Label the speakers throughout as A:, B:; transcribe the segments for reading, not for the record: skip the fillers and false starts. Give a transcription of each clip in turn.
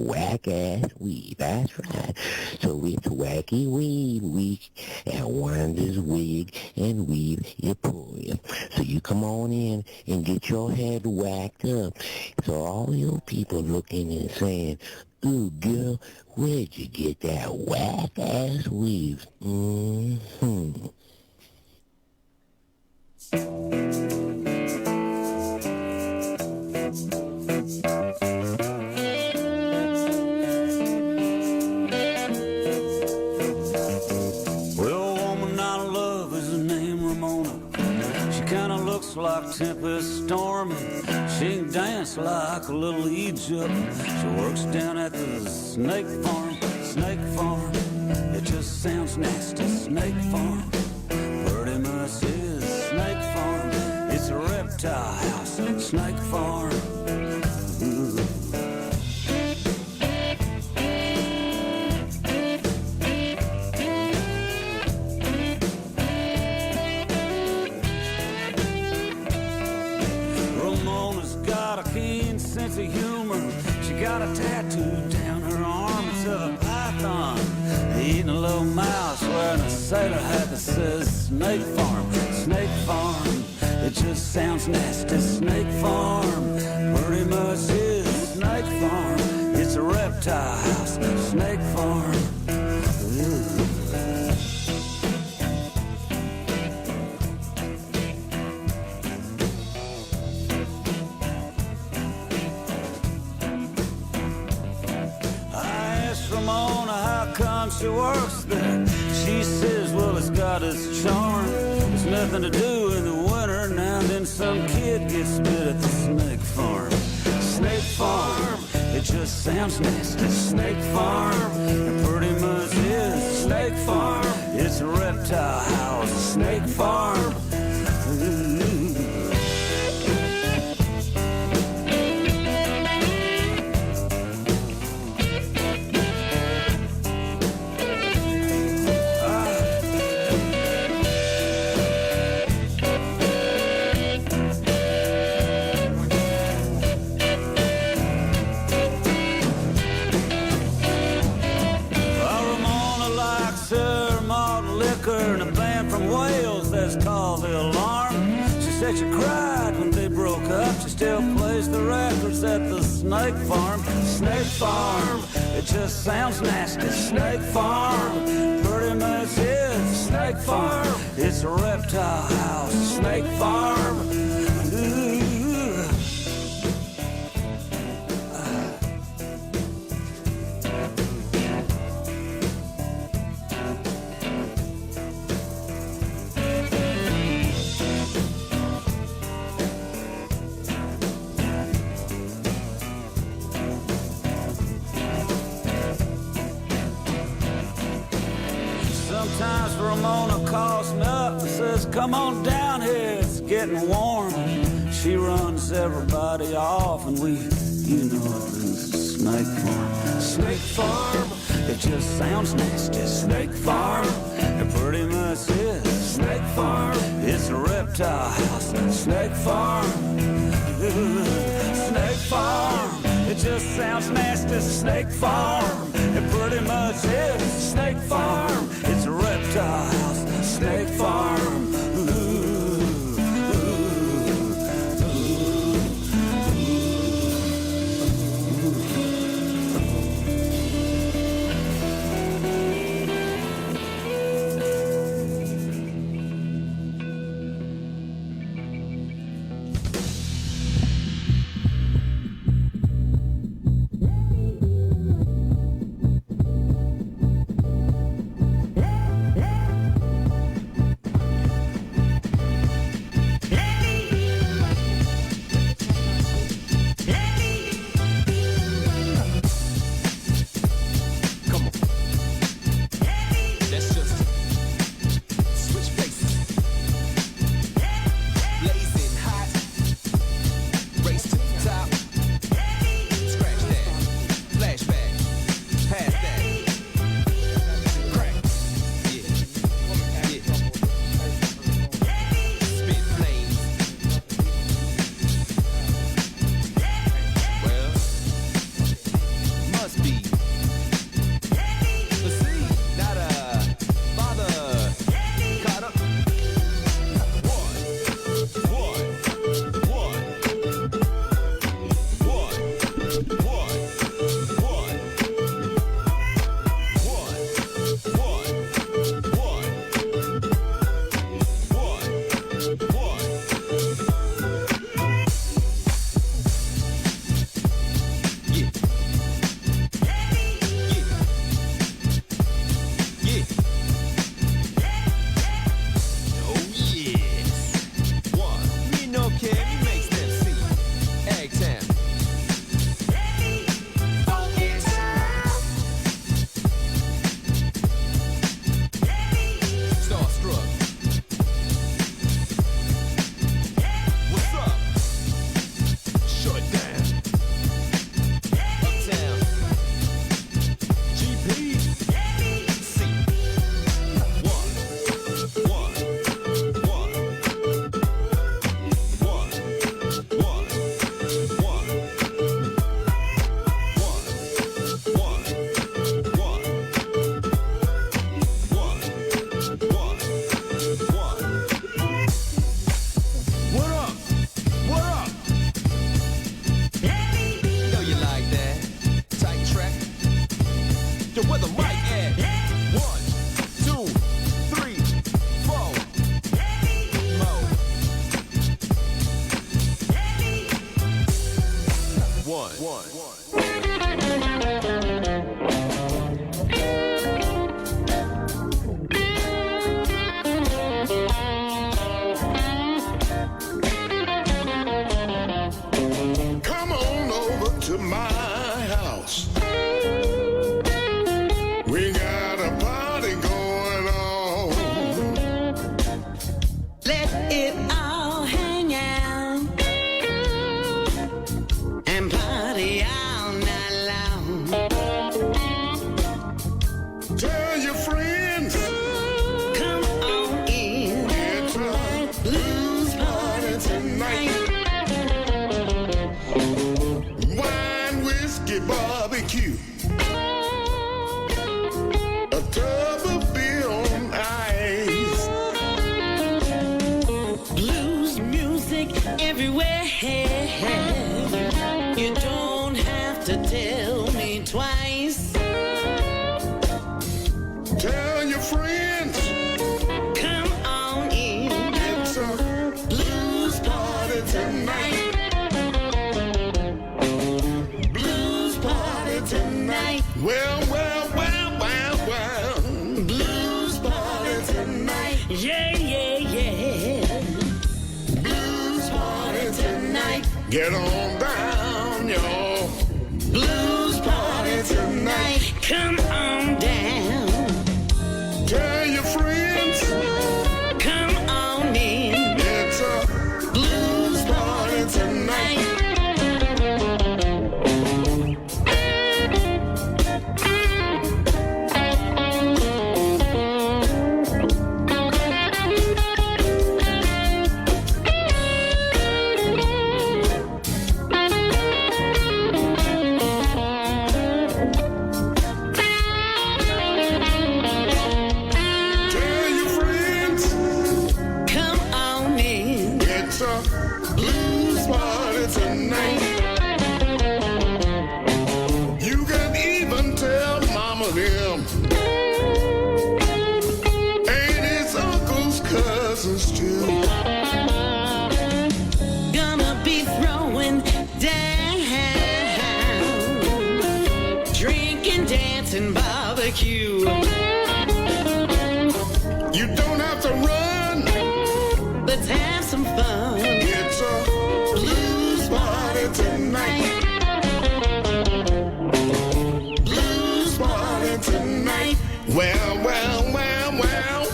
A: whack-ass weed. That's right. So it's Wacky Weed Week at Wanda's Wig and Weave Emporium. So you come on in and get your head whacked up. So all your people looking and saying, ooh, girl, where'd you get that whack-ass weave? Mm-hmm.
B: Like Tempest Storm, she can dance like a little Egypt. She works down at the snake farm, it just sounds nasty, snake farm. Pretty much is snake farm, it's a reptile house, snake farm. Ooh. Sense of humor. She got a tattoo down her arm. It's a python eating a little mouse, wearing a sailor hat that says Snake Farm. Snake Farm. It just sounds nasty. Snake Farm. Pretty much is Snake Farm. It's a reptile house. Snake Farm. Ooh. She works there. She says, well, it's got its charm. There's nothing to do in the winter. Now and then some kid gets bit at the snake farm. Snake farm, it just sounds nasty. Snake farm, it pretty much is snake farm. It's a reptile house, snake farm. Ooh. And a band from Wales that's called The Alarm. She said she cried when they broke up. She still plays the records at the Snake Farm. Snake Farm, it just sounds nasty. Snake Farm, pretty much is Snake Farm. It's a reptile house. Snake Farm. Ooh. Sometimes Ramona calls me up and says, come on down here, it's getting warm. She runs everybody off and we, you know, it's Snake Farm. Snake Farm, it just sounds nasty. Snake Farm, it pretty much is Snake Farm. It's a reptile house, Snake Farm. Snake Farm, it just sounds nasty. Snake Farm, it pretty much is Snake Farm. It's a reptile house, Snake Farm.
C: must be. Let's see, not a father caught up. One.
D: Get on down, y'all. Blues party tonight.
E: Come on down.
D: Tell your friends.
E: Come on in.
D: It's a blues party tonight.
E: Gonna be throwing down, drinking, dancing, barbecue.
D: You don't have to run.
E: Let's have some fun.
D: It's a blues party tonight. Blues party tonight. Well, well, well, well.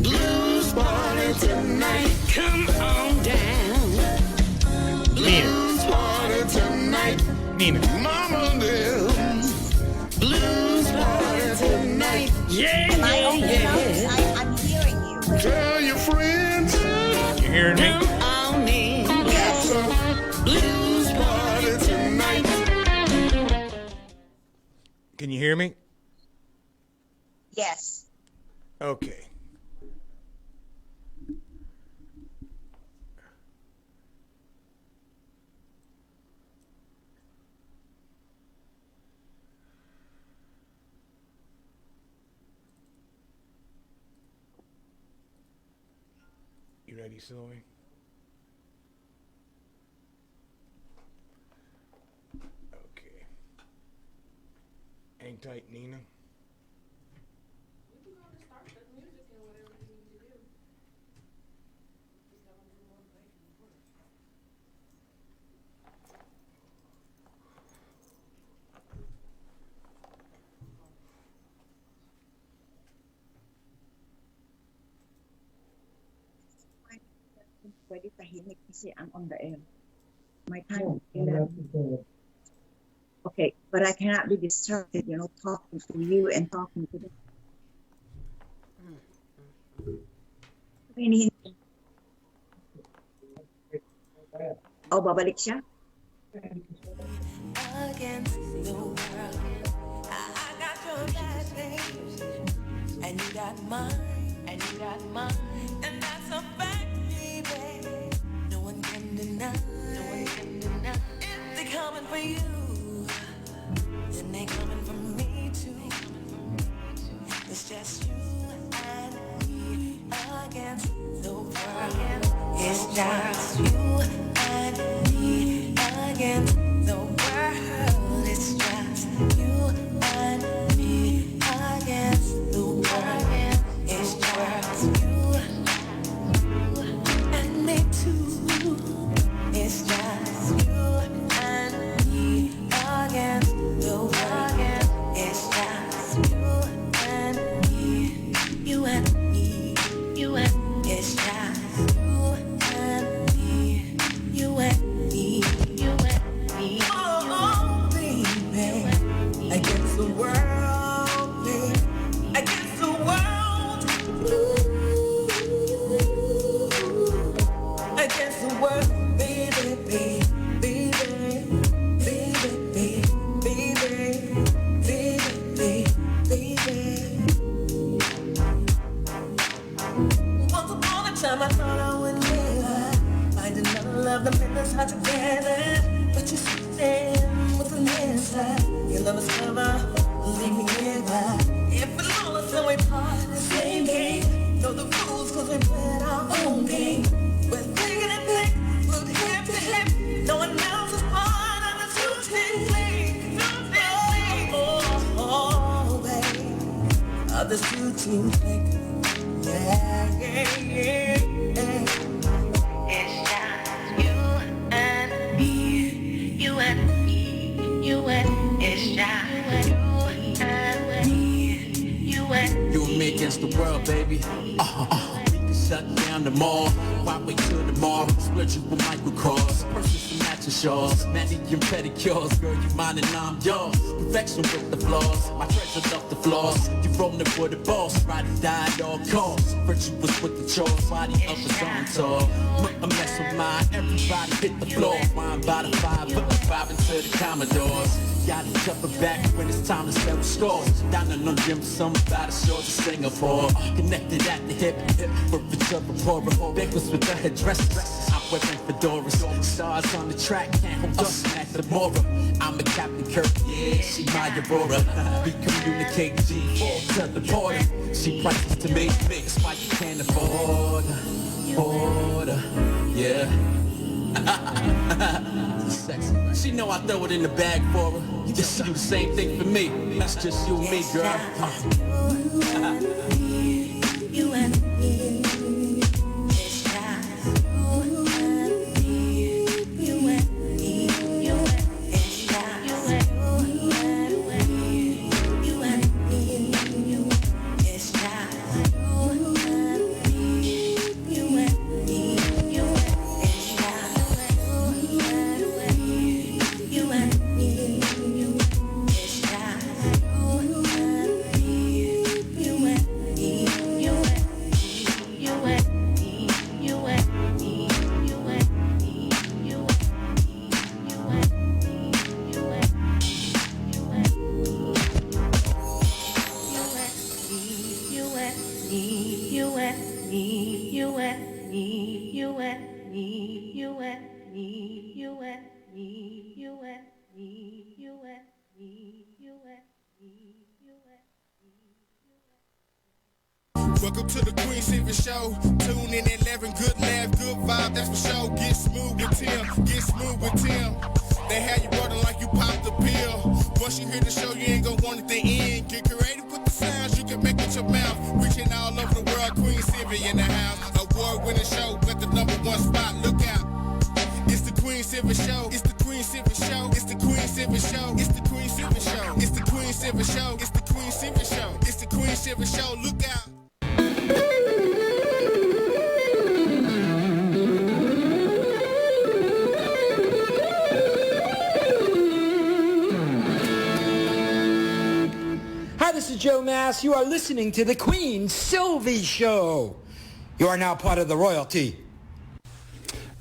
D: Blues party tonight.
E: Come on down.
D: Blues party tonight.
F: Nina.
D: Mama them. Blues party tonight.
E: Yeah,
G: I'm hearing you.
D: Tell your friends.
F: You hearing me?
E: Come on in.
D: It's a blues party tonight.
F: Can you hear me?
G: Yes.
F: Okay. You ready, Sylvie? Okay. Hang tight, Nina.
G: Pwede tahimik kasi I'm on the air. My time is 11. Okay, but I cannot be distracted, talking to you and talking to them. Oh, babalik siya?
H: Against the world, I got your bad days, and you got mine, and that's a fact, baby. No one can deny. If they're coming for you, then they're coming for me too. It's just you and me against the world. It's just you and me against the world. It's just you and me against the world. It's just you and me too. It's just you and me against the world. It's just you and me, you and me, you and me. It's just you and me, you and me, you and me. Oh, baby, against the world, baby, against the world. Ooh, against the world, baby, baby, baby, baby, baby, baby, baby. Once upon a time I thought I would never find another love that made us hard together. But you stand with an answer. Your love is clever, leave me never. If we're lawless and we part the same game, know the rules cause we played our own game. We're thinking and think, we're hip to hip. No one else is part of the two-team league. Oh, babe, of the two-team league. Yeah, yeah, yeah, yeah. It's just you and me, you and me, you and it's just you and me, you and
B: You and me against the world, baby. We can shut down the mall. Why wait till tomorrow? Split you with microcross. Purchase some matching shawls. Mandy and pedicures. Girl, you mine and I'm yours. Perfection with the flaws. My treasure love the flaws. You rolling for the boss. Ride or die at all costs. Virtuous with the chores. Body of the on tall. A mess with mine. Everybody hit the floor. Wine by the five. Put the five into the Commodores. Gotta jump it back when it's time to settle scores. Down in the gym, some by the shores of Singapore. Connected at the hip, for the reporter. Bengals with the headdresses. I'm wearing fedoras. Stars on the track, can't hold us at the Mora. I'm a Captain Kirk, yeah, she my Aurora. We communicate G4 to the border. She prices to me, that's why you can't afford her, yeah. Sexy. She know I throw it in the bag for her. You just do the same thing for me. That's just you and me, girl.
H: you and me. It's just you and me, you and me, you and it's just you and me, you and me. It's just you and me, you and me, you and it's just you and me, you and me. It's just you and me, you and me. me, you and me, you and me, you and me, you and me, you and me, you and me, you and me, you and
D: Welcome to the Queen Silvy Show. Tune in at 11, good laugh, good vibe, that's for sure. Get smooth with Tim, get smooth with Tim. They have you running like you popped the pill. Once you hear the show, you ain't gonna want it to end. Get creative with the sounds you can make with your mouth. Reaching all over the world, Queen Silvy in the house. Award-winning show, got the #1 spot, look out. It's the Queen Silvy Show. It's the Queen Silvy Show. It's the Queen Silvy Show. It's the Queen Silvy Show. It's the Queen Silvy Show. It's the Queen Silvy Show. It's the Queen Silvy Show. Look out.
I: Hi, this is Joe Mass. You are listening to the Queen Silvy Show. You are now part of the royalty.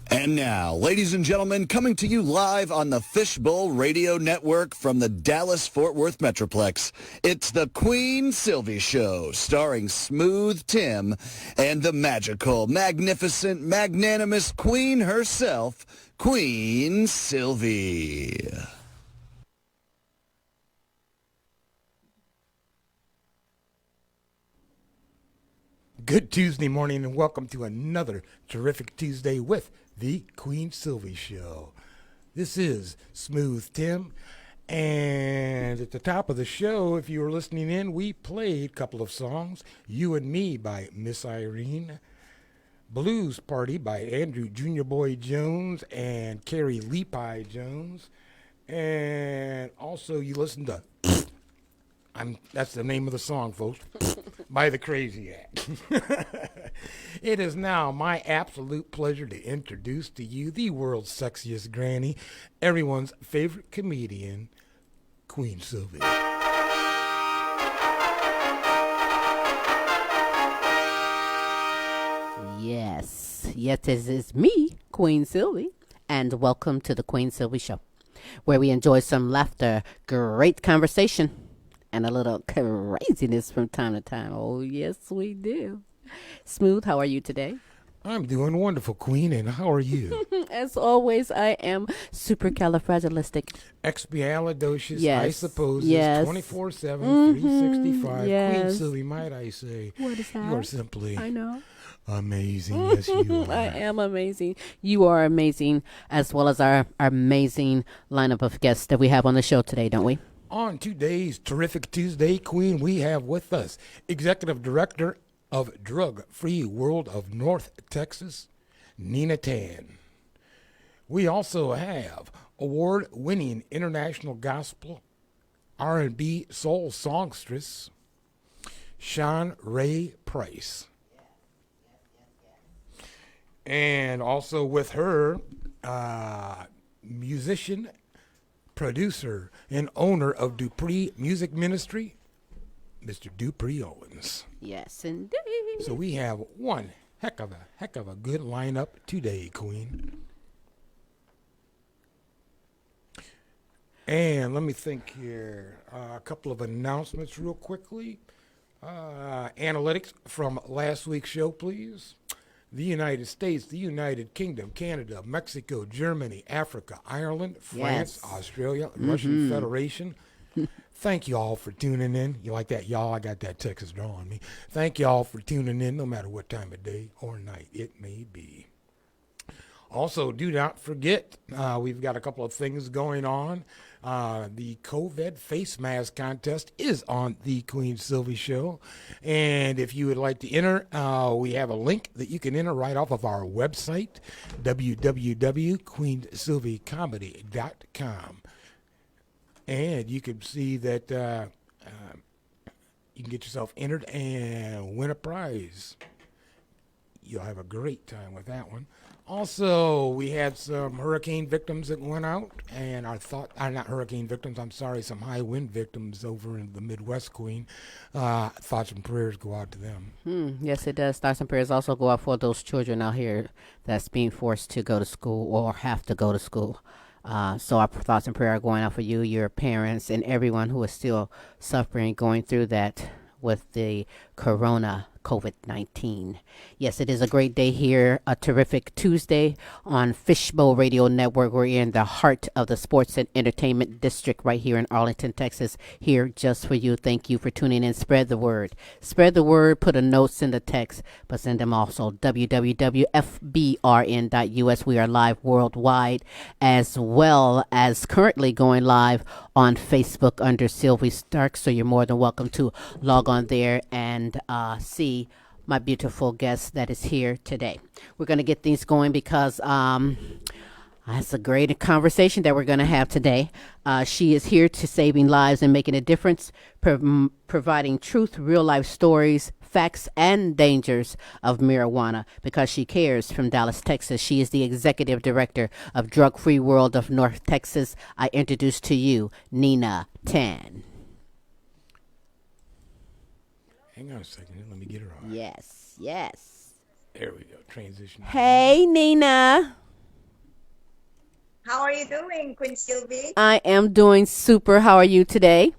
J: And now, ladies and gentlemen, coming to you live on the Fishbowl Radio Network from the Dallas-Fort Worth Metroplex, it's the Queen Silvy Show, starring Smooth Tim and the magical, magnificent, magnanimous queen herself, Queen Silvy.
F: Good Tuesday morning and welcome to another terrific Tuesday with the Queen Silvy Show. This is Smooth Tim, and at the top of the show, if you were listening in, we played a couple of songs. You and Me by Miss Irene, Blues Party by Andrew Junior Boy Jones and Carrie Leapie Jones, and also you listened to that's the name of the song, folks, by the Crazy Act. It is now my absolute pleasure to introduce to you the world's sexiest granny, everyone's favorite comedian, Queen Silvy.
K: Yes, it is me, Queen Silvy, and welcome to the Queen Silvy Show, where we enjoy some laughter, great conversation, and a little craziness from time to time. Oh, yes, we do. Smooth, how are you today?
F: I'm doing wonderful, Queen, and how are you?
K: As always, I am supercalifragilistic.
F: Expialidocious,
K: yes.
F: I suppose,
K: yes.
F: 24/7, 365.
K: Yes.
F: Queen Silvy, might I say,
K: what is that?
F: You are simply
K: I know.
F: Amazing. Yes, you are.
K: I am amazing. You are amazing, as well as our amazing lineup of guests that we have on the show today, don't we?
F: On today's Terrific Tuesday, Queen, we have with us Executive Director of DrugFree World of North Texas, Nina Tan. We also have award-winning international gospel R&B soul songstress, Sean Ray Price. And also with her, musician, producer, and owner of Dupree Music Ministry, Mr. Dupree Owens.
K: Yes, indeed.
F: So we have one heck of a good lineup today, Queen. And let me think here. A couple of announcements real quickly. Analytics from last week's show, please. The United States, the United Kingdom, Canada, Mexico, Germany, Africa, Ireland, France,
K: yes.
F: Australia, Russian Federation. Thank you all for tuning in. You like that, y'all? I got that Texas draw on me. Thank you all for tuning in, no matter what time of day or night it may be. Also, do not forget, we've got a couple of things going on. The COVID face mask contest is on the Queen Silvy Show. And if you would like to enter, we have a link that you can enter right off of our website, www.queensilvycomedy.com. And you can see that you can get yourself entered and win a prize. You'll have a great time with that one. Also, we had some hurricane victims that went out, and not hurricane victims, I'm sorry, some high wind victims over in the Midwest, Queen. Thoughts and prayers go out to them.
K: Yes, it does. Thoughts and prayers also go out for those children out here that's being forced to go to school or have to go to school. So our thoughts and prayers are going out for you, your parents, and everyone who is still suffering, going through that with the corona COVID-19. Yes, it is a great day here, a terrific Tuesday on Fishbowl Radio Network. We're in the heart of the sports and entertainment district right here in Arlington, Texas, here just for you. Thank you for tuning in. Spread the word. Spread the word, put a note, send a text, but send them also www.fbrn.us. We are live worldwide, as well as currently going live on Facebook under Silvy Stark. So you're more than welcome to log on there and see my beautiful guest that is here today. We're going to get things going because that's a great conversation that we're going to have today. She is here to saving lives and making a difference, providing truth, real life stories, facts, and dangers of marijuana because she cares. From Dallas, Texas. She is the executive director of DrugFree World of North Texas. I introduce to you Nina Tan.
F: Hang on a second. Let me get her on.
K: Yes, yes.
F: There we go. Transition.
K: Hey, Nina.
G: How are you doing, Queen Silvy?
K: I am doing super. How are you today?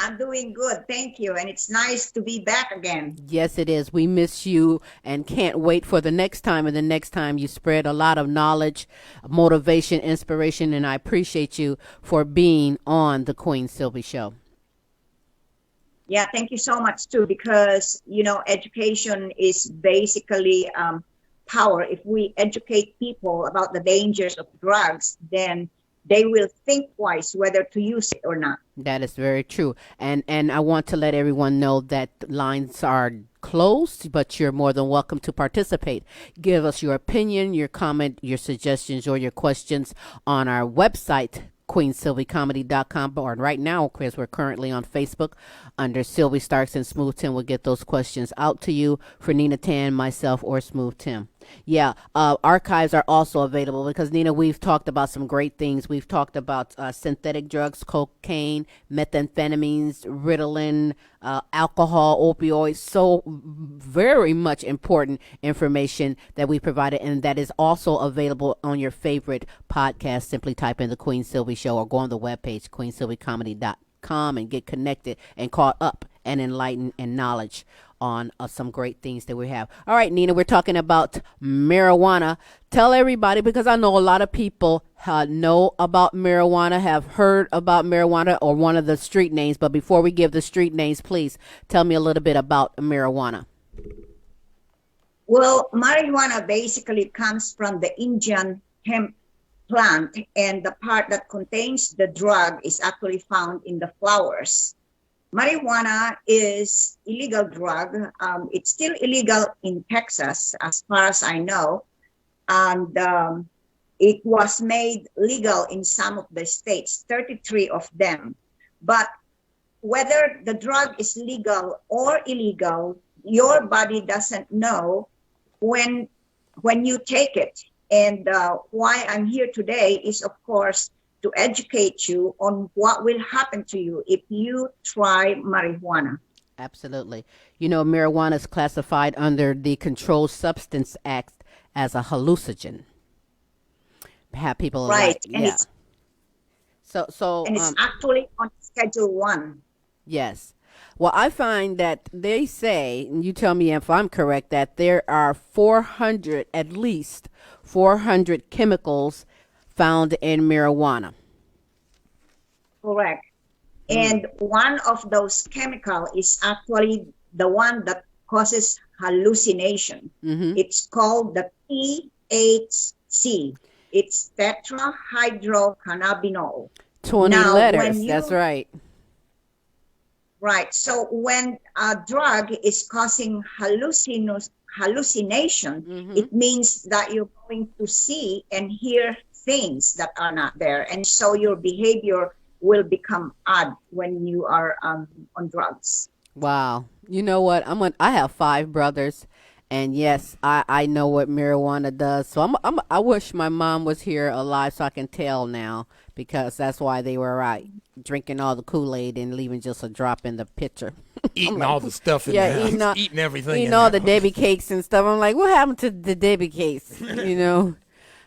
G: I'm doing good, thank you. And it's nice to be back again.
K: Yes, it is. We miss you and can't wait for the next time. And the next time you spread a lot of knowledge, motivation, inspiration. And I appreciate you for being on the Queen Silvy Show.
G: Yeah, thank you so much too, because, you know, education is basically power. If we educate people about the dangers of drugs, then they will think twice whether to use it or not.
K: That is very true. And I want to let everyone know that lines are closed, but you're more than welcome to participate. Give us your opinion, your comment, your suggestions, or your questions on our website, QueenSilvyComedy.com. Or right now, because we're currently on Facebook under Silvy Starks, and Smooth Tim will get those questions out to you for Nina Tan, myself, or Smooth Tim. Yeah, archives are also available because, Nina, we've talked about some great things. We've talked about synthetic drugs, cocaine, methamphetamines, Ritalin, alcohol, opioids. So very much important information that we provided, and that is also available on your favorite podcast. Simply type in The Queen Silvy Show or go on the webpage, QueenSilvyComedy.com, and get connected and caught up and enlightened and knowledge on some great things that we have. All right, Nina, we're talking about marijuana. Tell everybody, because I know a lot of people know about marijuana, have heard about marijuana, or one of the street names. But before we give the street names, please tell me a little bit about marijuana.
G: Well, marijuana basically comes from the Indian hemp plant, and the part that contains the drug is actually found in the flowers. Marijuana is illegal drug. It's still illegal in Texas, as far as I know. And it was made legal in some of the states, 33 of them. But whether the drug is legal or illegal, your body doesn't know when you take it. And why I'm here today is, of course, to educate you on what will happen to you if you try marijuana.
K: Absolutely. You know, marijuana is classified under the Controlled Substance Act as a hallucinogen. Have people
G: right?
K: Like,
G: and
K: yeah.
G: And it's actually on Schedule 1.
K: Yes. Well, I find that they say, and you tell me if I'm correct, that there are at least 400 chemicals found in marijuana.
G: Correct. And one of those chemicals is actually the one that causes hallucination. It's called the THC. It's tetrahydrocannabinol.
K: 20 letters, that's right.
G: Right. So when a drug is causing hallucination, it means that you're going to see and hear things that are not there, and so your behavior will become odd when you are on drugs.
K: Wow. You know what? I have 5 brothers, and yes, I know what marijuana does. So I wish my mom was here alive so I can tell now, because that's why they were right, drinking all the Kool-Aid and leaving just a drop in the pitcher.
F: Eating all the stuff in the house, eating everything.
K: Eating all the Debbie cakes and stuff. I'm like, what happened to the Debbie cakes? You know?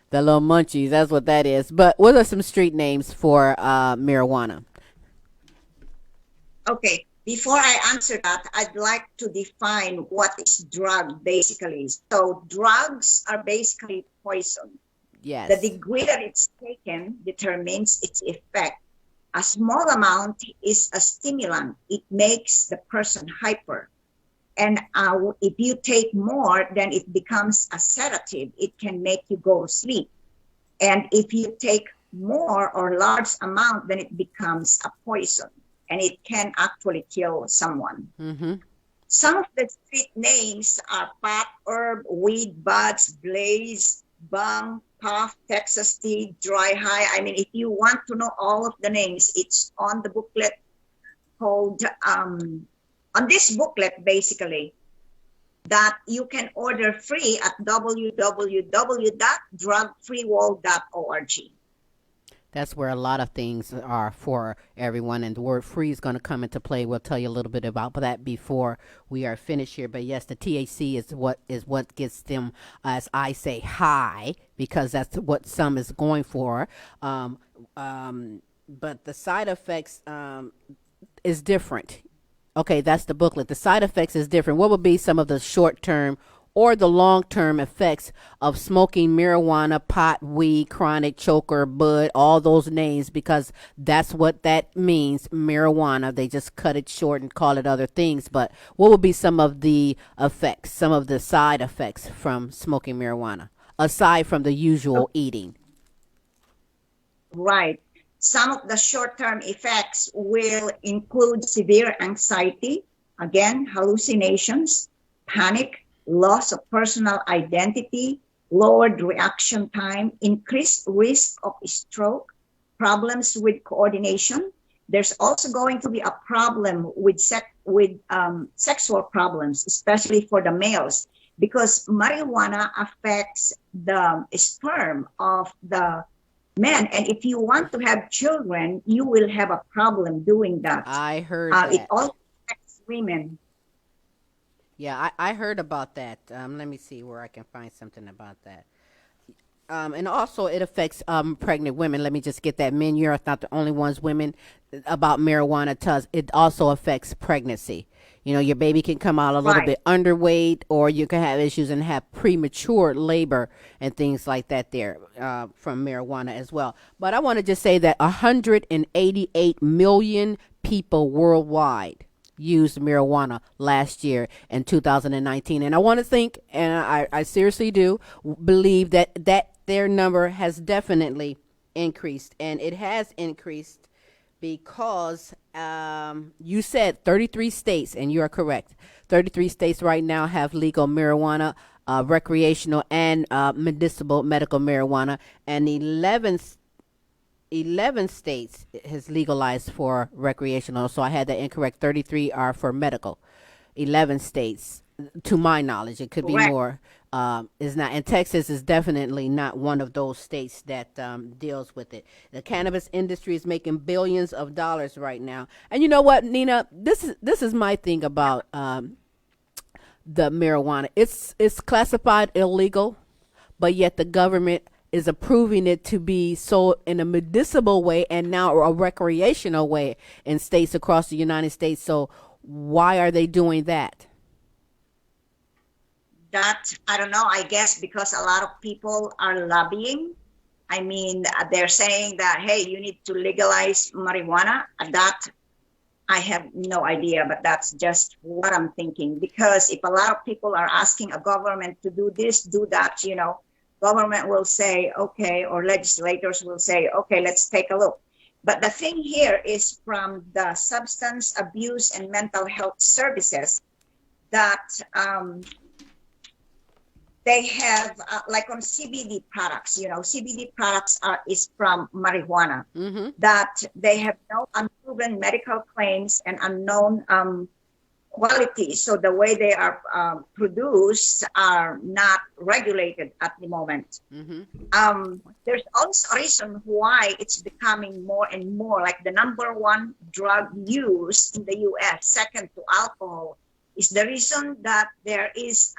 K: The little munchies, that's what that is. But what are some street names for marijuana?
G: Okay. Before I answer that, I'd like to define what is drug basically. So drugs are basically poison.
K: Yes.
G: The degree that it's taken determines its effect. A small amount is a stimulant. It makes the person hyper. And if you take more, then it becomes a sedative. It can make you go to sleep. And if you take more or large amount, then it becomes a poison. And it can actually kill someone.
K: Mm-hmm.
G: Some of the street names are pot, herb, weed, buds, blaze, bung, puff, Texas tea, dry high. I mean, if you want to know all of the names, it's on the booklet called, on this booklet, basically, that you can order free at www.drugfreeworld.org.
K: That's where a lot of things are for everyone, and the word free is going to come into play. We'll tell you a little bit about that before we are finished here. But yes, the THC is what gets them, as I say, high, because that's what some is going for. But the side effects is different. Okay, that's the booklet. The side effects is different. What would be some of the short-term or the long-term effects of smoking marijuana, pot, weed, chronic, choker, bud, all those names, because that's what that means, marijuana. They just cut it short and call it other things. But what would be some of the effects, some of the side effects from smoking marijuana, aside from the usual eating?
G: Right. Some of the short-term effects will include severe anxiety, again, hallucinations, panic, loss of personal identity, lowered reaction time, increased risk of stroke, problems with coordination. There's also going to be a problem with sexual problems, especially for the males, because marijuana affects the sperm of the men. And if you want to have children, you will have a problem doing that.
K: I heard that.
G: It also affects women.
K: Yeah, I heard about that. Let me see where I can find something about that. And also it affects pregnant women. Let me just get that. Men, you're not the only ones. Women, about marijuana does. It also affects pregnancy. You know, your baby can come out a little bit underweight, or you can have issues and have premature labor and things like that there from marijuana as well. But I want to just say that 188 million people worldwide used marijuana last year in 2019. And I want to think, and I seriously do believe that their number has definitely increased. And it has increased because you said 33 states, and you are correct. 33 states right now have legal marijuana, recreational and medicinal medical marijuana, and 11 states has legalized for recreational. So I had that incorrect. 33 are for medical. 11 states, to my knowledge. It could be more. Is not. And Texas is definitely not one of those states that deals with it. The cannabis industry is making billions of dollars right now. And you know what, Nina? This is my thing about the marijuana. It's classified illegal, but yet the government is approving it to be sold in a medicinal way and now a recreational way in states across the United States. So why are they doing that?
G: That, I don't know, I guess because a lot of people are lobbying. I mean, they're saying that, hey, you need to legalize marijuana. That, I have no idea, but that's just what I'm thinking. Because if a lot of people are asking a government to do this, do that, you know, government will say, okay, or legislators will say, okay, let's take a look. But the thing here is from the Substance Abuse and Mental Health Services that they have, like on CBD products, you know, CBD products is from marijuana, that they have no unproven medical claims and unknown quality. So the way they are produced are not regulated at the moment. There's also a reason why it's becoming more and more like the number one drug used in the U.S., second to alcohol, is the reason that there is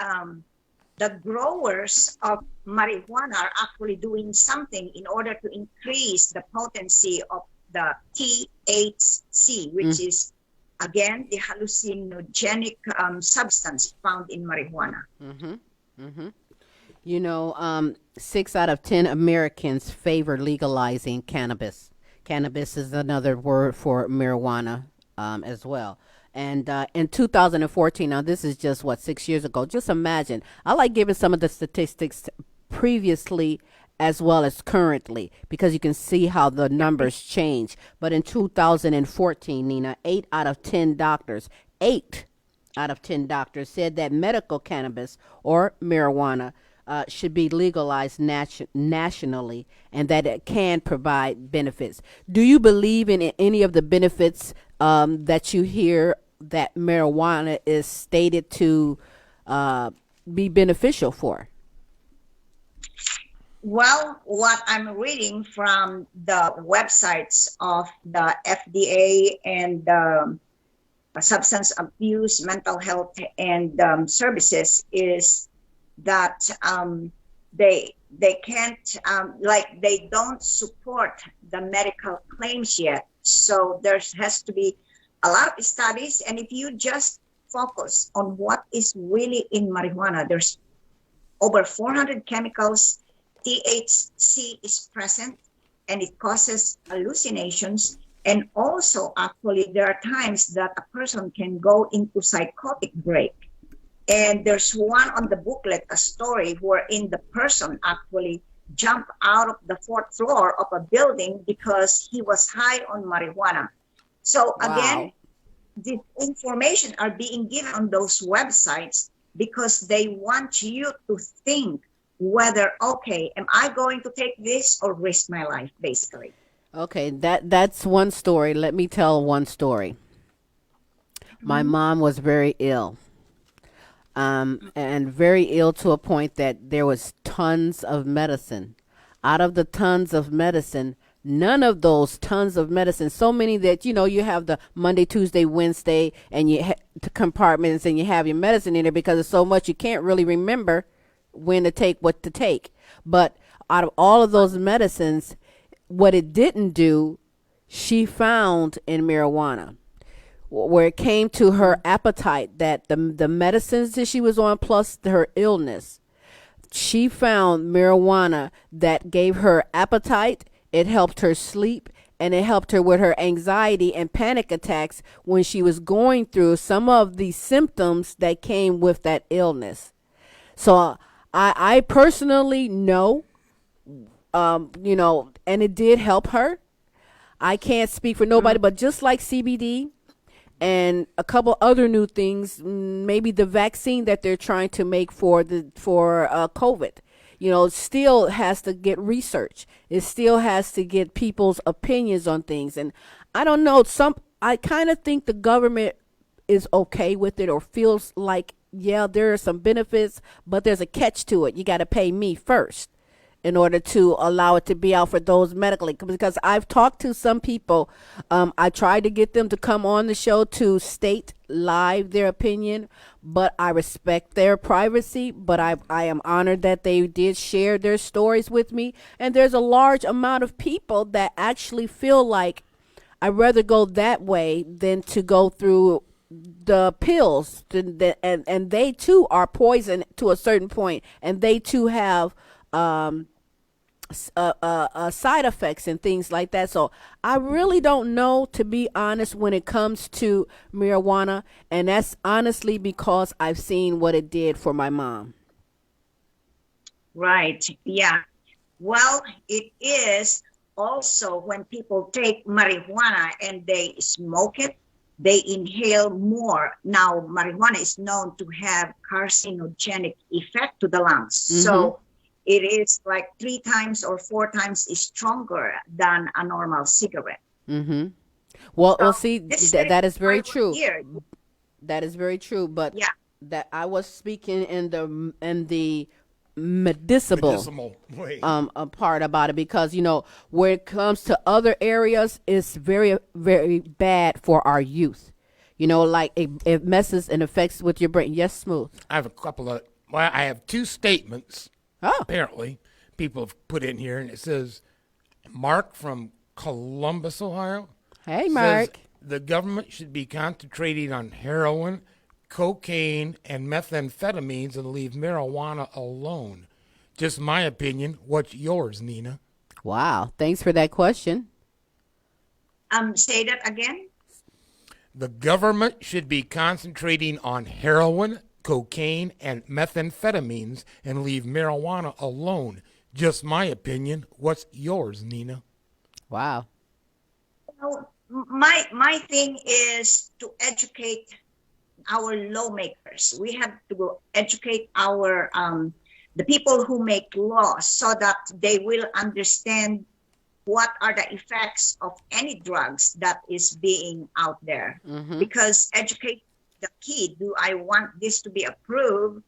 G: the growers of marijuana are actually doing something in order to increase the potency of the THC, which is again, the hallucinogenic substance found in marijuana.
K: You know, 6 out of 10 Americans favor legalizing cannabis. Cannabis is another word for marijuana as well. And in 2014, now this is just 6 years ago. Just imagine. I like giving some of the statistics previously as well as currently because you can see how the numbers change. But in 2014, Nina, 8 out of 10 doctors said that medical cannabis or marijuana should be legalized nationally and that it can provide benefits. Do you believe in any of the benefits that you hear that marijuana is stated to be beneficial for?
G: Well, what I'm reading from the websites of the FDA and substance abuse, mental health, and services is that they can't they don't support the medical claims yet. So there has to be a lot of studies, and if you just focus on what is really in marijuana, there's over 400 chemicals. THC is present, and it causes hallucinations. And also, actually, there are times that a person can go into psychotic break. And there's one on the booklet, a story wherein the person actually jumped out of the 4th floor of a building because he was high on marijuana. So again, this information are being given on those websites because they want you to think whether, okay, am I going to take this or risk my life, basically.
K: Okay, that's one story. Let me tell one story. My mom was very ill. And very ill to a point that there was tons of medicine. Out of the tons of medicine, none of those tons of medicine, so many that, you know, you have the Monday, Tuesday, Wednesday, and you the compartments, and you have your medicine in there because it's so much you can't really remember when to take what to take. But out of all of those medicines, what it didn't do, she found in marijuana. Where it came to her appetite, that the medicines that she was on plus her illness, she found marijuana that gave her appetite, it helped her sleep, and it helped her with her anxiety and panic attacks when she was going through some of the symptoms that came with that illness. So I personally know, you know, and it did help her. I can't speak for nobody, but just like CBD, and a couple other new things, maybe the vaccine that they're trying to make for COVID, you know, still has to get research. It still has to get people's opinions on things. And I don't know, I kind of think the government is okay with it or feels like, yeah, there are some benefits, but there's a catch to it. You got to pay me first in order to allow it to be out for those medically. Because I've talked to some people, I tried to get them to come on the show to state live their opinion, but I respect their privacy, but I am honored that they did share their stories with me. And there's a large amount of people that actually feel like I'd rather go that way than to go through the pills. And they too are poison to a certain point, and they too have side effects and things like that. So I really don't know, to be honest, when it comes to marijuana, and that's honestly because I've seen what it did for my mom.
G: Right. Yeah. Well, it is also when people take marijuana and they smoke it, they inhale more. Now, marijuana is known to have carcinogenic effect to the lungs. So it is like 3 times or 4 times stronger than a normal cigarette.
K: Well, see, that is very true. That is very true. But
G: yeah,
K: that I was speaking in the medicinal
F: way.
K: Part about it, because, you know, when it comes to other areas, it's very, very bad for our youth. You know, like it messes and affects with your brain. Yes, Smooth.
F: I have 2 statements. Apparently, people have put in here, and it says, Mark from Columbus, Ohio.
K: Hey, Mark.
F: The government should be concentrating on heroin, cocaine, and methamphetamines and leave marijuana alone. Just my opinion. What's yours, Nina?
K: Wow. Thanks for that question.
G: Say that again.
F: The government should be concentrating on heroin, cocaine, and methamphetamines and leave marijuana alone. Just my opinion. What's yours, Nina?
K: Wow.
G: Well, my thing is to educate our lawmakers. We have to educate our the people who make laws so that they will understand what are the effects of any drugs that is being out there.
K: Mm-hmm.
G: Because educate the key. Do I want this to be approved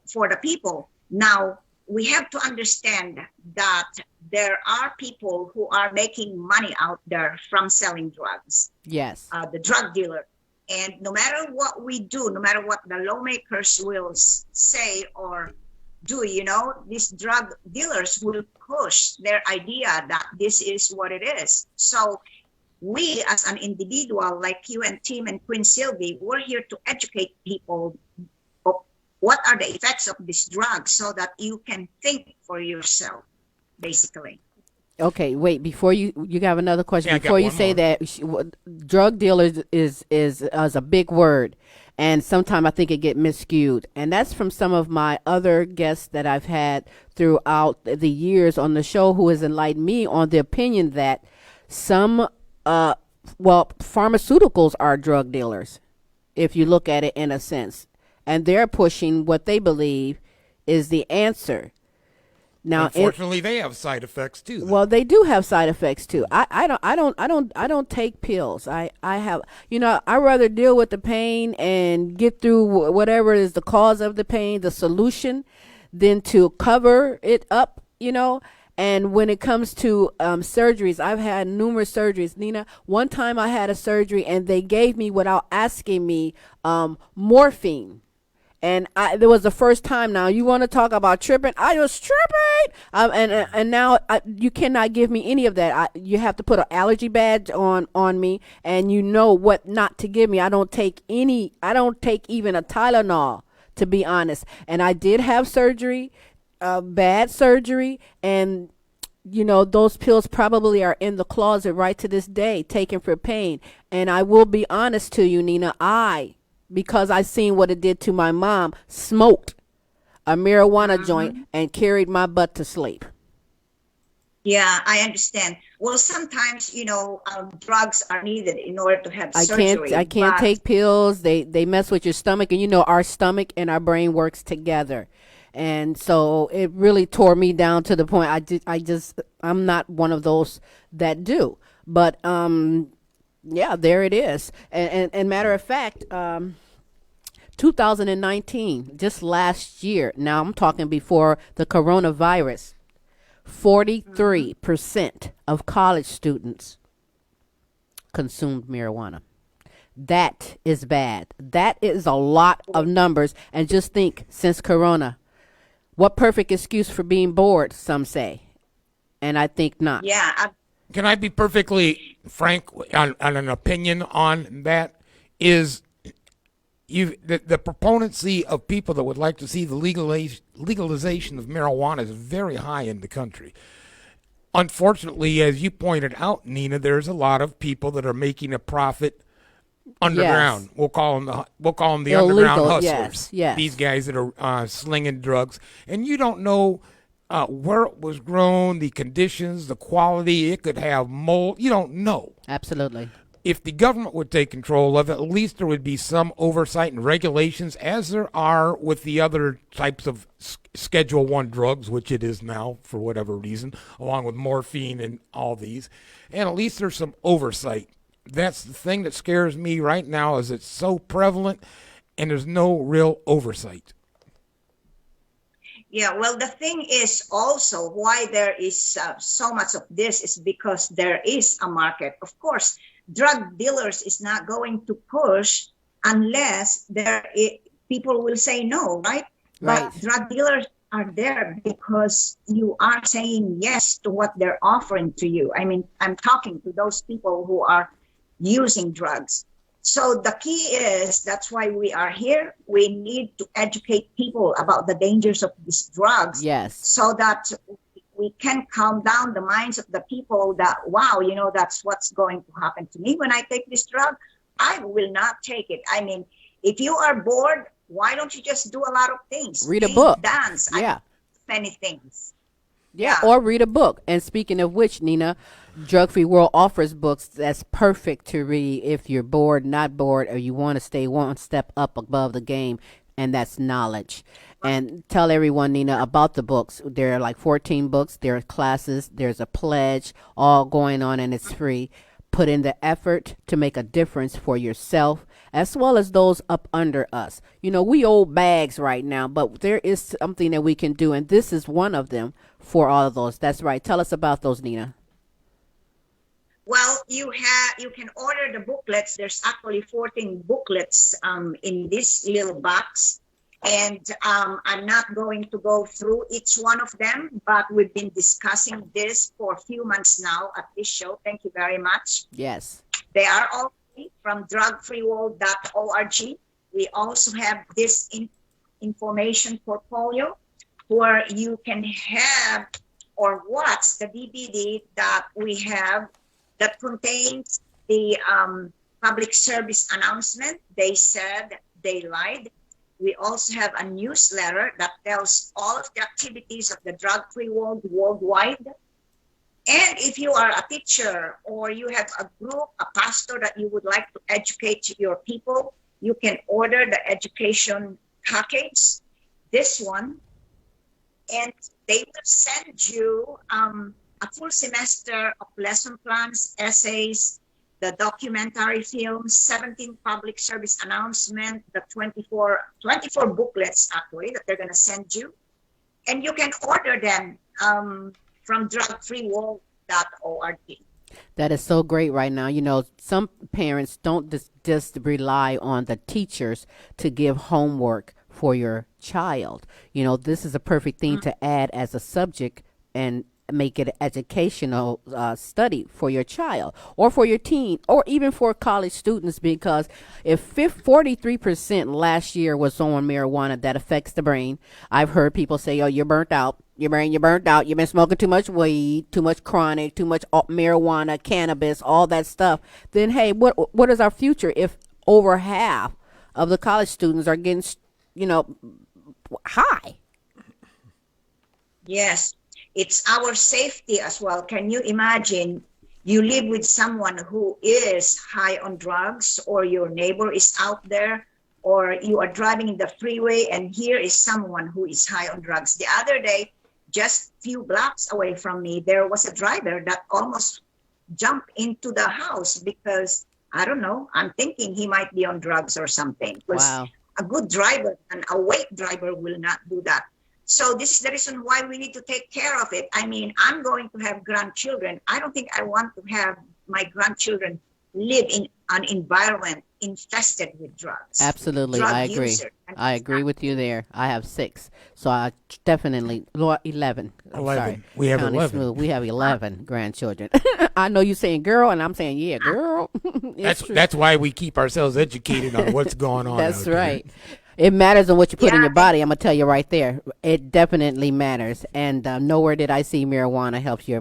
G: for the people? Now, we have to understand that there are people who are making money out there from selling drugs.
K: Yes.
G: The drug dealer. And no matter what we do, no matter what the lawmakers will say or do, these drug dealers will push their idea that this is what it is. So we as an individual like you and Tim and Queen Silvy, we're here to educate people of what are the effects of this drug so that you can think for yourself, basically.
K: Okay, wait. Before you have another question.
F: Yeah,
K: Before you say that, drug dealers is a big word, and sometimes I think it get miscued. And that's from some of my other guests that I've had throughout the years on the show, who has enlightened me on the opinion that some, pharmaceuticals are drug dealers, if you look at it in a sense, and they're pushing what they believe is the answer. Now,
F: unfortunately, they have side effects too.
K: Well, they do have side effects too. I don't take pills. I have, I rather deal with the pain and get through whatever is the cause of the pain, the solution, than to cover it up. And when it comes to surgeries, I've had numerous surgeries. Nina, one time I had a surgery and they gave me, without asking me, morphine. And there was the first time. Now you want to talk about tripping? I was tripping. And now you cannot give me any of that. You have to put an allergy badge on me, and you know what not to give me. I don't take even a Tylenol, to be honest. And I did have surgery, bad surgery, and those pills probably are in the closet right to this day, taken for pain. And I will be honest to you, Nina, because I seen what it did to my mom, smoked a marijuana joint and carried my butt to sleep.
G: Yeah, I understand. Well, sometimes, drugs are needed in order to have surgery.
K: I can't take pills. They mess with your stomach, and our stomach and our brain works together. And so it really tore me down to the point I'm not one of those that do. But yeah, there it is. And matter of fact, 2019, just last year, now I'm talking before the coronavirus, 43% of college students consumed marijuana. That is bad. That is a lot of numbers. And just think, since Corona, what perfect excuse for being bored, some say. And I think not.
G: Yeah.
F: Can I be perfectly frank on an opinion on that? Is the proponency of people that would like to see the legalization of marijuana is very high in the country. Unfortunately, as you pointed out, Nina, there's a lot of people that are making a profit underground. Yes. We'll call them the illegal underground hustlers.
K: Yes.
F: These guys that are slinging drugs, and you don't know where it was grown, the conditions, the quality. It could have mold. You don't know.
K: Absolutely.
F: If the government would take control of it, at least there would be some oversight and regulations, as there are with the other types of Schedule I drugs, which it is now for whatever reason, along with morphine and all these. And at least there's some oversight. That's the thing that scares me right now, is it's so prevalent and there's no real oversight.
G: Yeah, well, the thing is also why there is so much of this is because there is a market. Of course, drug dealers is not going to push unless people will say no, right? But drug dealers are there because you are saying yes to what they're offering to you. I mean, I'm talking to those people who are using drugs. So the key is, that's why we are here. We need to educate people about the dangers of these drugs.
K: Yes.
G: So that we can calm down the minds of the people that, wow, that's what's going to happen to me when I take this drug. I will not take it. I mean, if you are bored, why don't you just do a lot of things?
K: Read a book.
G: Dance.
K: Yeah.
G: Many things.
K: Yeah, or read a book. And speaking of which, Nina, Drug Free World offers books that's perfect to read if you're bored, not bored, or you want to stay one step up above the game, and that's knowledge. And tell everyone, Nina, about the books. There are like 14 books. There are classes. There's a pledge all going on, and it's free. Put in the effort to make a difference for yourself as well as those up under us. We old bags right now, but there is something that we can do, and this is one of them for all of those. That's right. Tell us about those, Nina.
G: Well, you can order the booklets. There's actually 14 booklets in this little box. And I'm not going to go through each one of them, but we've been discussing this for a few months now at this show. Thank you very much.
K: Yes.
G: They are all from drugfreeworld.org. We also have this information portfolio where you can have or watch the DVD that we have that contains the public service announcement. They said, they lied. We also have a newsletter that tells all of the activities of the drug-free world worldwide. And if you are a teacher or you have a group, a pastor that you would like to educate your people, you can order the education package, this one, and they will send you a full semester of lesson plans, essays, the documentary films, 17 public service announcement, the 24 booklets actually that they're going to send you. And you can order them from drugfreeworld.org.
K: That is so great right now. Some parents don't just rely on the teachers to give homework for your child. This is a perfect thing to add as a subject and make it an educational study for your child or for your teen or even for college students, because if 43% last year was on marijuana, that affects the brain. I've heard people say, oh, you're burnt out. Your brain, you're burnt out. You've been smoking too much weed, too much chronic, too much marijuana, cannabis, all that stuff. Then, hey, what is our future if over half of the college students are getting, high?
G: Yes. It's our safety as well. Can you imagine you live with someone who is high on drugs, or your neighbor is out there, or you are driving in the freeway and here is someone who is high on drugs. The other day, just few blocks away from me, there was a driver that almost jumped into the house because, I don't know, I'm thinking he might be on drugs or something.
K: Wow.
G: A good driver, an awake driver, will not do that. So this is the reason why we need to take care of it. I mean, I'm going to have grandchildren. I don't think I want to have my grandchildren live in an environment infested with drugs.
K: Absolutely, I agree. I agree with you there. I have 6, so I definitely 11. I'm
F: 11.
K: sorry.
F: We have
K: Counting
F: 11.
K: Smooth. We have 11 grandchildren. I know you saying girl, and I'm saying yeah, girl.
F: That's why we keep ourselves educated on what's going on.
K: That's
F: out
K: right.
F: there.
K: It matters on what you put in your body. I'm going to tell you right there. It definitely matters. And nowhere did I see marijuana helps your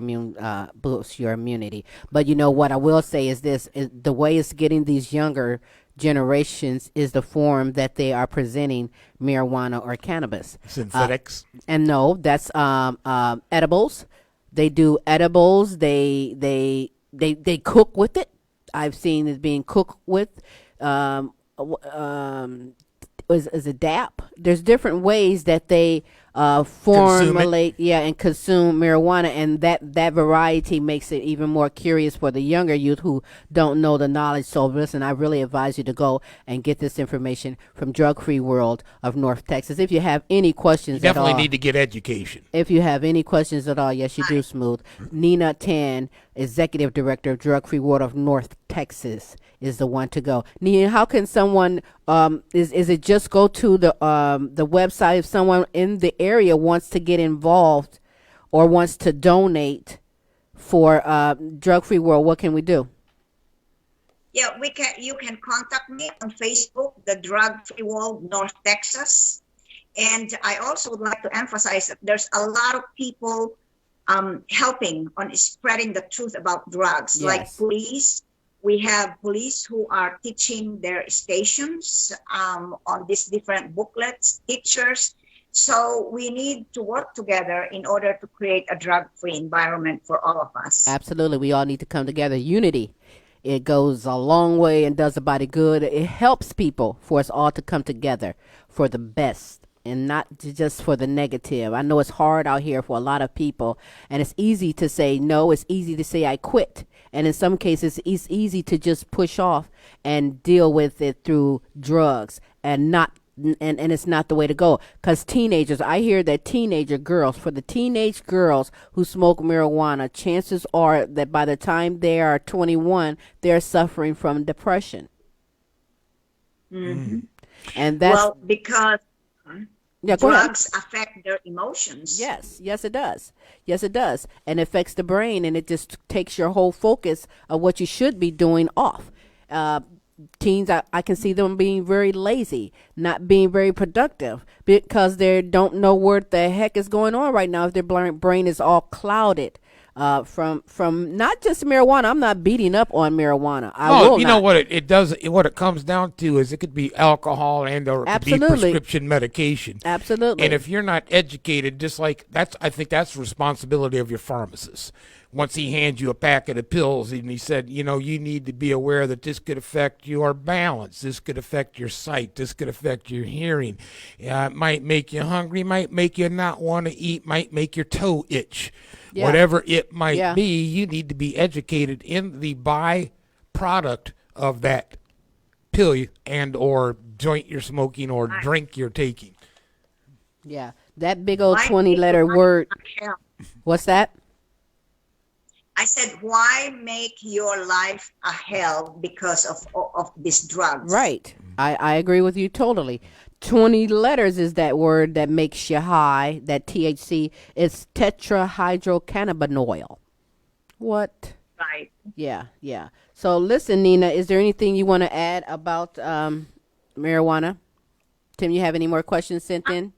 K: boost your immunity. But you know what I will say is this, is the way it's getting these younger generations is the form that they are presenting marijuana or cannabis.
F: Synthetics.
K: And no, that's edibles. They do edibles. They cook with it. I've seen it being cooked with. Is a DAP. There's different ways that they formulate, and consume marijuana, and that variety makes it even more curious for the younger youth who don't know the knowledge. So listen, I really advise you to go and get this information from Drug Free World of North Texas. If you have any questions
F: you
K: at all,
F: definitely need to get education.
K: If you have any questions at all, yes, you do, Smooth. Nina Tan, Executive Director of Drug Free World of North Texas, is the one to go. Nina, how can someone is it just go to the website if someone in the area wants to get involved or wants to donate for Drug Free World? What can we do?
G: Yeah, we can. You can contact me on Facebook, the Drug Free World North Texas. And I also would like to emphasize that there's a lot of people helping on spreading the truth about drugs, like police. We have police who are teaching their stations on these different booklets, teachers. So we need to work together in order to create a drug-free environment for all of us.
K: Absolutely. We all need to come together. Unity. It goes a long way and does a body good. It helps people for us all to come together for the best and not just for the negative. I know it's hard out here for a lot of people, and it's easy to say no. It's easy to say I quit. And in some cases, it's easy to just push off and deal with it through drugs and not. And it's not the way to go, because teenagers, I hear that for the teenage girls who smoke marijuana, chances are that by the time they are 21, they're suffering from depression.
G: Mm-hmm.
K: And that's
G: because drugs affect their emotions.
K: Yes, it does. Yes, it does. And it affects the brain, and it just takes your whole focus of what you should be doing off. Teens, I can see them being very lazy, not being very productive because they don't know what the heck is going on right now if their brain is all clouded from not just marijuana. I'm not beating up on marijuana.
F: Know what it does. What it comes down to is it could be alcohol and or it could be prescription medication.
K: Absolutely.
F: And if you're not educated, just like I think that's the responsibility of your pharmacist. Once he hands you a packet of pills and he said, you need to be aware that this could affect your balance, this could affect your sight, this could affect your hearing. It might make you hungry, might make you not want to eat, might make your toe itch. Yeah. Whatever it might be, you need to be educated in the byproduct of that pill and or joint you're smoking or drink you're taking.
K: Yeah, that big old 20-letter word. What's that?
G: I said, why make your life a hell because of these drugs?
K: Right. I agree with you totally. 20 letters is that word that makes you high, that THC. It's tetrahydrocannabinol. What?
G: Right.
K: Yeah. So listen, Nina, is there anything you want to add about marijuana? Tim, you have any more questions sent in?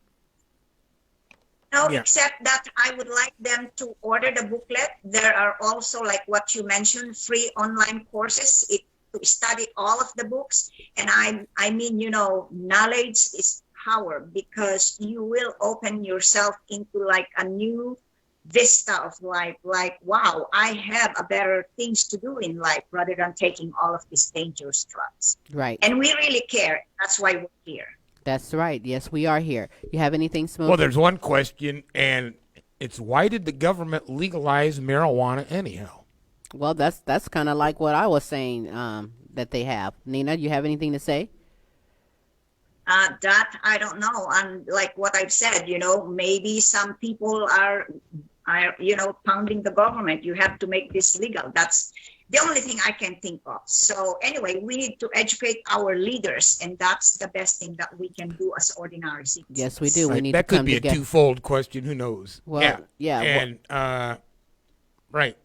G: No, except that I would like them to order the booklet. There are also, like what you mentioned, free online courses to study all of the books. And I mean, knowledge is power, because you will open yourself into like a new vista of life. Like, wow, I have a better things to do in life rather than taking all of these dangerous drugs.
K: Right.
G: And we really care. That's why we're here.
K: That's right. Yes, we are here. You have anything, Smooth?
F: Well, there's one question, and it's why did the government legalize marijuana anyhow?
K: Well, that's kind of like what I was saying that they have. Nina, you have anything to say?
G: That I don't know. And like what I've said, maybe some people are pounding the government. You have to make this legal. That's the only thing I can think of. So anyway, we need to educate our leaders, and that's the best thing that we can do as ordinary citizens.
K: Yes, we do. We need
F: that
K: to
F: could be a twofold question. Who knows?
K: Well, yeah.
F: And right,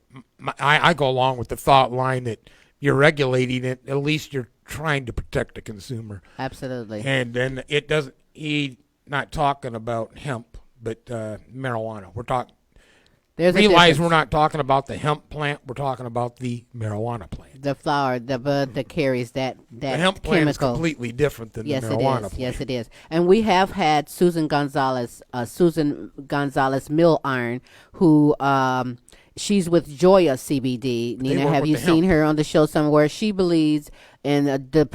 F: I go along with the thought line that you're regulating it. At least you're trying to protect the consumer.
K: Absolutely.
F: And then it doesn't. He's not talking about hemp, but marijuana. We're talking. Realize we're not talking about the hemp plant. We're talking about the marijuana plant.
K: The flower, the bud that carries that
F: the hemp
K: chemical.
F: plant is completely different than the marijuana plant.
K: Yes, it is. And we have had Susan Gonzalez Mill Iron, who she's with Joya CBD. Nina, have you seen her on the show somewhere? She believes in the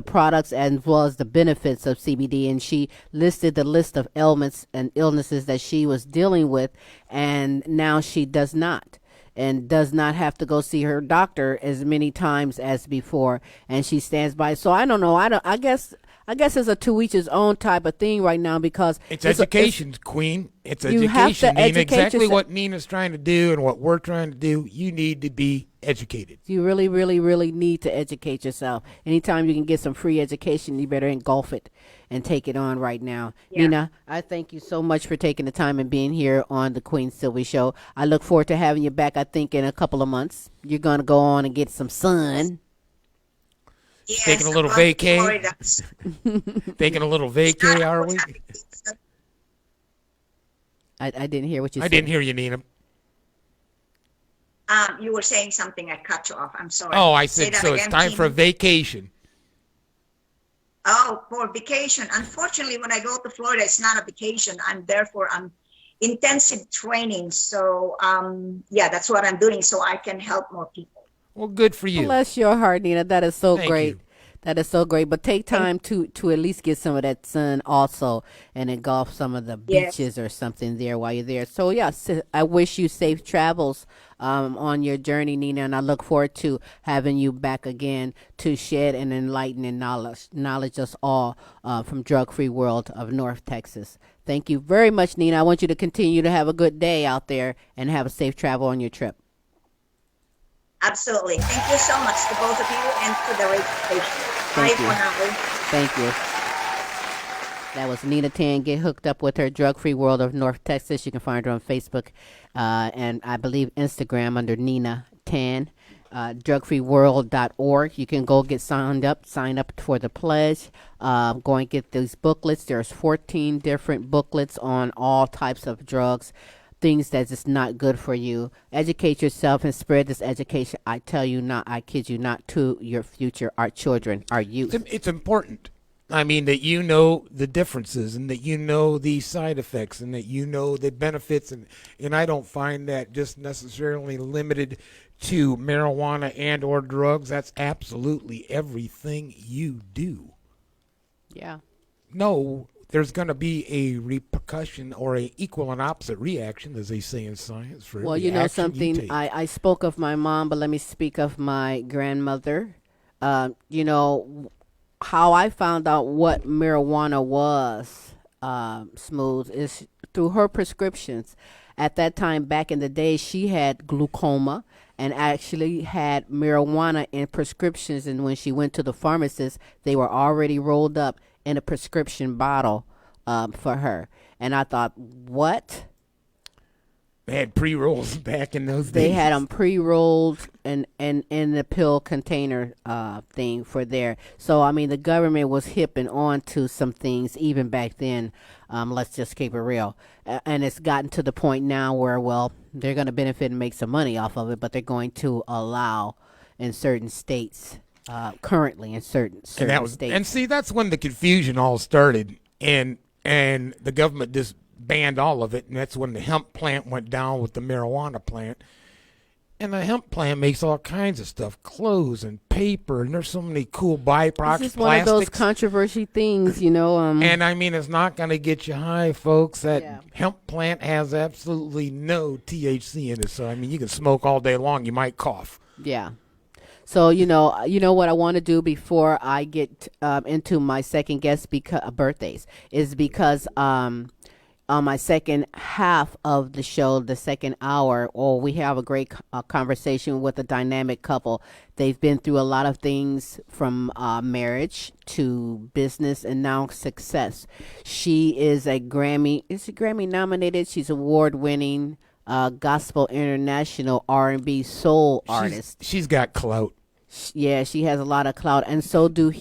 K: products as well as the benefits of CBD, and she listed the list of ailments and illnesses that she was dealing with, and now she does not have to go see her doctor as many times as before, and she stands by. So I don't know. I guess it's a to each his own type of thing right now, because
F: it's education, Queen. It's education. Nina, exactly what Nina's trying to do and what we're trying to do. You need to be educated.
K: You really, really, really need to educate yourself. Anytime you can get some free education, you better engulf it and take it on right now. Yeah. Nina, I thank you so much for taking the time and being here on the Queen Silvy Show. I look forward to having you back, I think, in a couple of months. You're going to go on and get some sun.
G: Yes,
F: Taking a little
G: well, don't
F: vacay?
G: worry, that's
F: Taking a little
G: it's not
F: vacay,
G: a
F: are
G: full
F: we?
G: time vacation.
K: I didn't hear what you
F: I
K: said.
F: didn't hear you, Nina.
G: You were saying something. I cut you off. I'm sorry.
F: Oh, I
G: Say
F: said,
G: that
F: so it's
G: again,
F: time for a
G: Tina.
F: vacation.
G: Oh, for vacation. Unfortunately, when I go to Florida, it's not a vacation. I'm there for intensive training. So, yeah, that's what I'm doing so I can help more people.
F: Well, good for you.
K: Bless your heart, Nina. That is so
F: Thank
K: great.
F: you.
K: That is so great. But take time to at least get some of that sun also and engulf some of the
G: Yes.
K: beaches or something there while you're there. So, yes, I wish you safe travels on your journey, Nina, and I look forward to having you back again to shed and enlighten and knowledge us all from Drug-Free World of North Texas. Thank you very much, Nina. I want you to continue to have a good day out there and have a safe travel on your trip.
G: Absolutely. Thank you so much to both of you and to the radio station. Bye
K: Thank
G: for
K: you.
G: now.
K: Thank you. That was Nina Tan. Get hooked up with her Drug-Free World of North Texas. You can find her on Facebook and I believe Instagram under Nina Tan. drugfreeworld.org. You can go get signed up, sign up for the pledge. Go and get these booklets. There's 14 different booklets on all types of drugs, things that is not good for you. Educate yourself and spread this education. I tell you not, I kid you not, to your future, our children, our youth.
F: It's important. I mean, that you know the differences and that you know the side effects and that you know the benefits. And I don't find that just necessarily limited to marijuana and or drugs. That's absolutely everything you do.
K: Yeah.
F: No, there's going to be a repercussion or a equal and opposite reaction, as they say in science. For
K: Well,
F: every
K: you know
F: action
K: something,
F: take.
K: I spoke of my mom, but let me speak of my grandmother. You know, how I found out what marijuana was, Smooth, is through her prescriptions. At that time, back in the day, she had glaucoma and actually had marijuana in prescriptions. And when she went to the pharmacist, they were already rolled up in a prescription bottle for her. And I thought, what?
F: They had pre-rolls back in those days.
K: They had them pre-rolled and in the pill container thing for there. So, I mean, the government was hip and on to some things even back then. Let's just keep it real. And it's gotten to the point now where, well, they're going to benefit and make some money off of it, but they're going to allow in certain states, currently in certain states.
F: And see, that's when the confusion all started, and the government just banned all of it, and that's when the hemp plant went down with the marijuana plant. And the hemp plant makes all kinds of stuff, clothes and paper, and there's so many cool byproducts.
K: This is one of those controversy things, you know.
F: And I mean, it's not going to get you high, folks. That hemp plant has absolutely no THC in it. So I mean, you can smoke all day long, you might cough.
K: Yeah. So you know what I want to do before I get into my second guest birthdays is because on my second half of the show, the second hour, we have a great conversation with a dynamic couple. They've been through a lot of things from marriage to business and now success. She is a Grammy nominated. She's award-winning gospel international R&B soul artist.
F: She's got clout.
K: Yeah, she has a lot of clout, and so do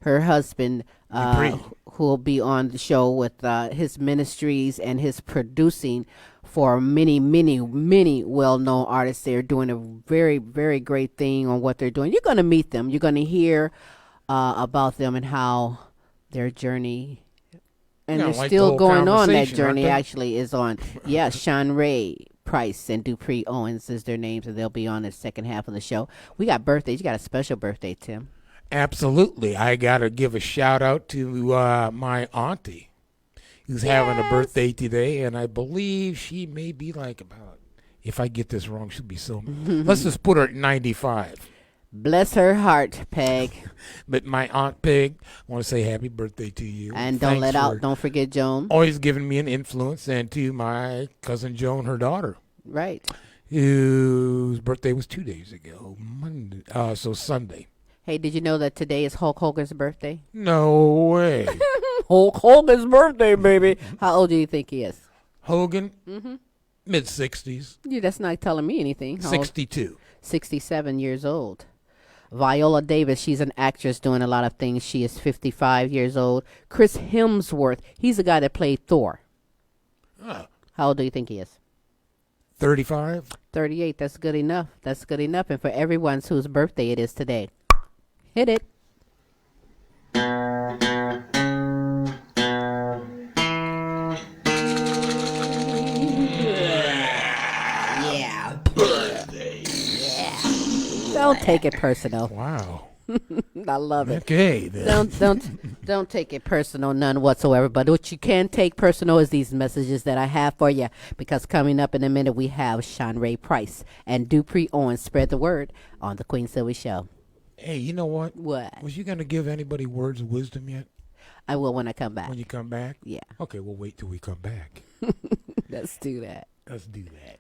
K: her husband, who will be on the show with his ministries and his producing for many, many, many well-known artists. They're doing a very, very great thing on what they're doing. You're going to meet them. You're going to hear about them and how their journey, and they're
F: like
K: still
F: the
K: going on. That
F: conversation,
K: journey
F: aren't they?
K: actually is on. Yeah, Sean Ray Price and Dupree Owens is their names, and they'll be on the second half of the show. We got birthdays. You got a special birthday, Tim.
F: Absolutely. I got to give a shout out to my auntie who's having a birthday today, and I believe she may be like about, if I get this wrong, she'll be so, let's just put her at 95.
K: Bless her heart, Peg.
F: But my Aunt Peg, I want to say happy birthday to you.
K: And
F: Thanks
K: don't forget Joan.
F: Always giving me an influence, and to my cousin Joan, her daughter.
K: Right.
F: Whose birthday was 2 days ago, Monday, so Sunday.
K: Hey, did you know that today is Hulk Hogan's birthday?
F: No way.
K: Hulk Hogan's birthday, baby. How old do you think he is?
F: Hogan? Mid-60s.
K: Yeah, that's not telling me anything. How old?
F: 62.
K: 67 years old. Viola Davis, she's an actress doing a lot of things. She is 55 years old. Chris Hemsworth, he's the guy that played Thor. How old do you think he is?
F: 35?
K: 38. That's good enough. That's good enough. And for everyone whose birthday it is today, hit it. Yeah. Birthday. Yeah. Don't take it personal.
F: Wow.
K: I love it.
F: Okay, then.
K: Don't take it personal, none whatsoever. But what you can take personal is these messages that I have for you. Because coming up in a minute, we have Sean Ray Price and Dupree Owens. Spread the word on the Queen Silvy Show.
F: Hey, you know what?
K: What?
F: Was you going to give anybody words of wisdom yet?
K: I will when I come back.
F: When you come back?
K: Yeah.
F: Okay, we'll wait till we come back.
K: Let's do that.
F: Let's do that.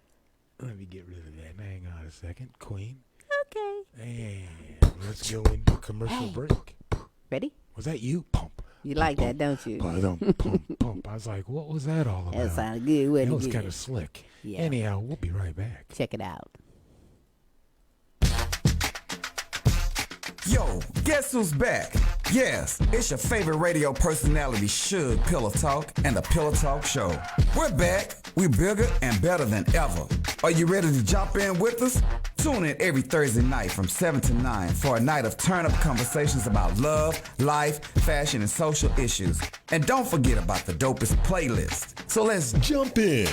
F: Let me get rid of that. Hang on a second, Queen.
K: Okay.
F: And let's go into commercial break.
K: Ready?
F: Was that you? Pump.
K: You like that, don't you?
F: Pump. I was like, what was that all about?
K: That sounded good, wasn't it?
F: It was kind of slick.
K: Yeah.
F: Anyhow, we'll be right back.
K: Check it out.
C: Yo, guess who's back? Yes, it's your favorite radio personality, Suge Pillow Talk and the Pillow Talk Show. We're back. We're bigger and better than ever. Are you ready to jump in with us? Tune in every Thursday night from 7 to 9 for a night of turn-up conversations about love, life, fashion, and social issues. And don't forget about the dopest playlist. So let's jump in.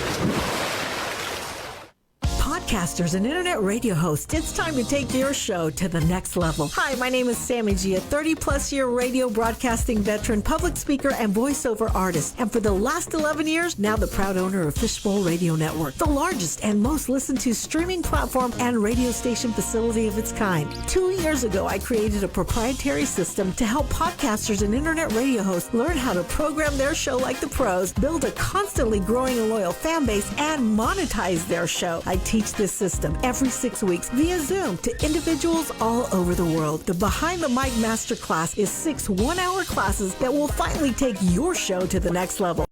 L: Podcasters and internet radio hosts, it's time to take your show to the next level. Hi, my name is Sammy G, a 30-plus year radio broadcasting veteran, public speaker, and voiceover artist. And for the last 11 years, now the proud owner of Fishbowl Radio Network, the largest and most listened to streaming platform and radio station facility of its kind. 2 years ago, I created a proprietary system to help podcasters and internet radio hosts learn how to program their show like the pros, build a constantly growing and loyal fan base, and monetize their show. I teach this system every 6 weeks via Zoom to individuals all over the world. The Behind the Mic Masterclass is 6 one-hour classes that will finally take your show to the next level.